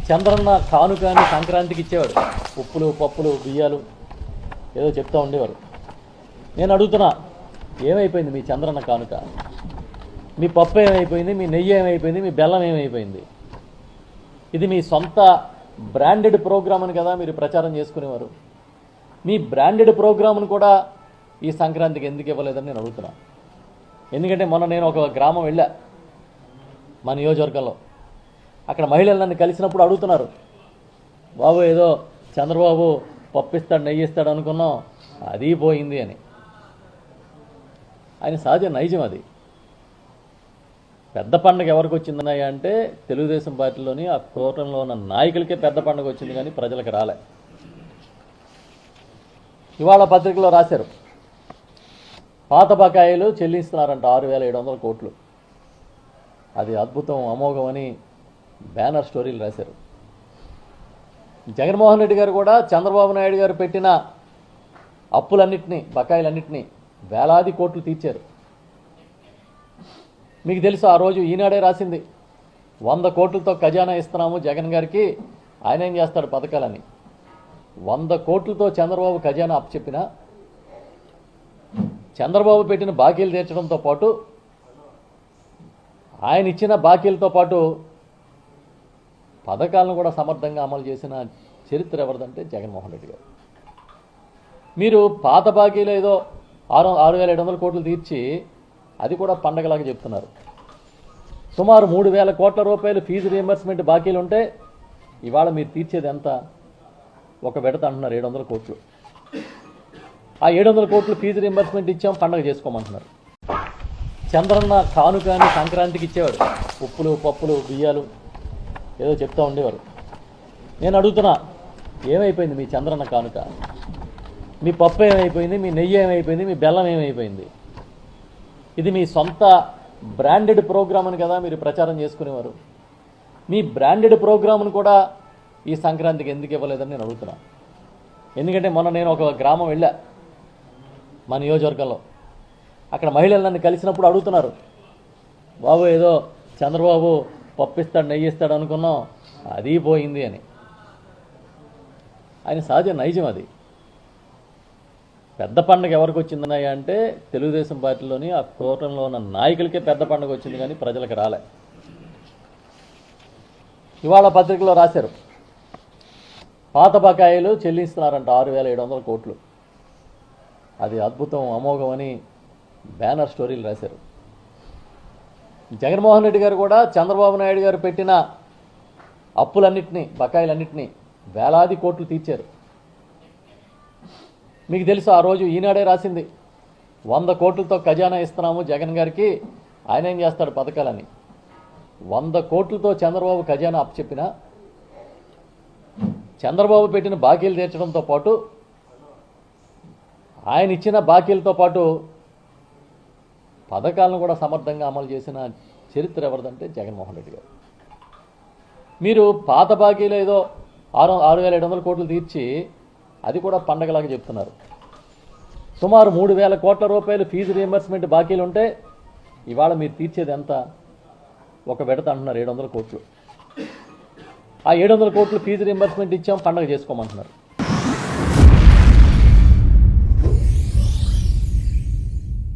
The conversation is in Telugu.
చంద్రన్న కానుకని సంక్రాంతికి ఇచ్చేవాడు. ఉప్పులు పప్పులు బియ్యాలు ఏదో చెప్తూ ఉండేవారు. నేను అడుగుతున్నా, ఏమైపోయింది మీ చంద్రన్న కానుక? మీ పప్పు ఏమైపోయింది? మీ నెయ్యి ఏమైపోయింది? మీ బెల్లం ఏమైపోయింది? ఇది మీ సొంత బ్రాండెడ్ ప్రోగ్రామ్ అని కదా మీరు ప్రచారం చేసుకునేవారు. మీ బ్రాండెడ్ ప్రోగ్రామ్ను కూడా ఈ సంక్రాంతికి ఎందుకు ఇవ్వలేదని నేను అడుగుతున్నా. ఎందుకంటే మొన్న నేను ఒక గ్రామం వెళ్ళా మా నియోజకవర్గంలో. అక్కడ మహిళలు నన్ను కలిసినప్పుడు అడుగుతున్నారు, బాబు ఏదో చంద్రబాబు పప్పిస్తాడు నెయ్యి ఇస్తాడు అనుకున్నాం, అది పోయింది అని. ఆయన సహజ నైజం అది. పెద్ద పండుగ ఎవరికి వచ్చిందన్నాయా అంటే తెలుగుదేశం పార్టీలోని ఆ కూటమిలో ఉన్న నాయకులకే పెద్ద పండుగ వచ్చింది, కానీ ప్రజలకు రాలే. ఇవాళ పత్రికలో రాశారు, పాత బకాయిలు చెల్లిస్తున్నారంట 6,700 కోట్లు. అది అద్భుతం, అమోఘం అని బ్యానర్ స్టోరీలు రాశారు. జగన్మోహన్ రెడ్డి గారు కూడా చంద్రబాబు నాయుడు గారు పెట్టిన అప్పులన్నింటినీ, బకాయిలన్నింటినీ వేలాది కోట్లు తీర్చారు. మీకు తెలుసు, ఆ రోజు ఈనాడే రాసింది 100 కోట్లతో ఖజానా ఇస్తున్నాము జగన్ గారికి, ఆయన ఏం చేస్తాడు పథకాలని. 100 కోట్లతో చంద్రబాబు ఖజానా అప్పచెప్పినా చంద్రబాబు పెట్టిన బాకీలు తీర్చడంతో పాటు, ఆయన ఇచ్చిన బాకీలతో పాటు పథకాలను కూడా సమర్థంగా అమలు చేసిన చరిత్ర ఎవరిదంటే జగన్మోహన్ రెడ్డి గారు. మీరు పాత బాకీలు ఏదో 6,700 కోట్లు తీర్చి అది కూడా పండగలాగా చెప్తున్నారు. సుమారు 3,000 కోట్ల రూపాయలు ఫీజు రీయింబర్స్మెంట్ బాకీలు ఉంటే ఇవాళ మీరు తీర్చేది ఎంత? ఒక విడత అంటున్నారు 700 కోట్లు. ఆ 700 కోట్లు ఫీజు రీయింబర్స్మెంట్ ఇచ్చాం, పండగ చేసుకోమంటున్నారు. చంద్రన్న కానుకని సంక్రాంతికి ఇచ్చేవాడు. ఉప్పులు పప్పులు బియ్యాలు ఏదో చెప్తూ ఉండేవారు. నేను అడుగుతున్నా, ఏమైపోయింది మీ చంద్రన్న కానుక? మీ పప్పు ఏమైపోయింది? మీ నెయ్యి ఏమైపోయింది? మీ బెల్లం ఏమైపోయింది? ఇది మీ సొంత బ్రాండెడ్ ప్రోగ్రామ్ అని కదా మీరు ప్రచారం చేసుకునేవారు. మీ బ్రాండెడ్ ప్రోగ్రామ్ను కూడా ఈ సంక్రాంతికి ఎందుకు ఇవ్వలేదని నేను అడుగుతున్నా. ఎందుకంటే మొన్న నేను ఒక గ్రామం వెళ్ళా మా నియోజకవర్గంలో. అక్కడ మహిళలు నన్ను కలిసినప్పుడు అడుగుతున్నారు, బాబు ఏదో చంద్రబాబు పప్పిస్తాడు నెయ్యి ఇస్తాడు అనుకున్నాం, అది పోయింది అని. ఆయన సహజ నైజం అది. పెద్ద పండుగ ఎవరికి వచ్చిందన్నాయా అంటే తెలుగుదేశం పార్టీలోని ఆ కూటమిలో ఉన్న నాయకులకే పెద్ద పండుగ వచ్చింది, కానీ ప్రజలకు రాలే. ఇవాళ పత్రికలో రాశారు, పాత బకాయిలు చెల్లిస్తున్నారంట 6,700 కోట్లు. అది అద్భుతం, అమోఘం అని బ్యానర్ స్టోరీలు రాశారు. జగన్మోహన్ రెడ్డి గారు కూడా చంద్రబాబు నాయుడు గారు పెట్టిన అప్పులన్నింటినీ, బకాయిలన్నింటినీ వేలాది కోట్లు తీర్చారు. మీకు తెలుసు, ఆ రోజు ఈనాడే రాసింది 100 కోట్లతో ఖజానా ఇస్తున్నాము జగన్ గారికి, ఆయన ఏం చేస్తాడు పథకాలని. 100 కోట్లతో చంద్రబాబు ఖజానా అప్పచెప్పినా చంద్రబాబు పెట్టిన బాకీలు తీర్చడంతో పాటు, ఆయన ఇచ్చిన బాకీలతో పాటు పథకాలను కూడా సమర్థంగా అమలు చేసిన చరిత్ర ఎవరిదంటే జగన్మోహన్ రెడ్డి గారు. మీరు పాత బాకీలు ఏదో 6,700 కోట్లు తీర్చి అది కూడా పండగలాగా చెప్తున్నారు. సుమారు 3,000 కోట్ల రూపాయలు ఫీజు రీయింబర్స్మెంట్ బాకీలు ఉంటే ఇవాళ మీరు తీర్చేది ఎంత? ఒక విడత అంటున్నారు 700 కోట్లు. ఆ 700 కోట్లు ఫీజు రీయింబర్స్మెంట్ ఇచ్చాం, పండగ చేసుకోమంటున్నారు.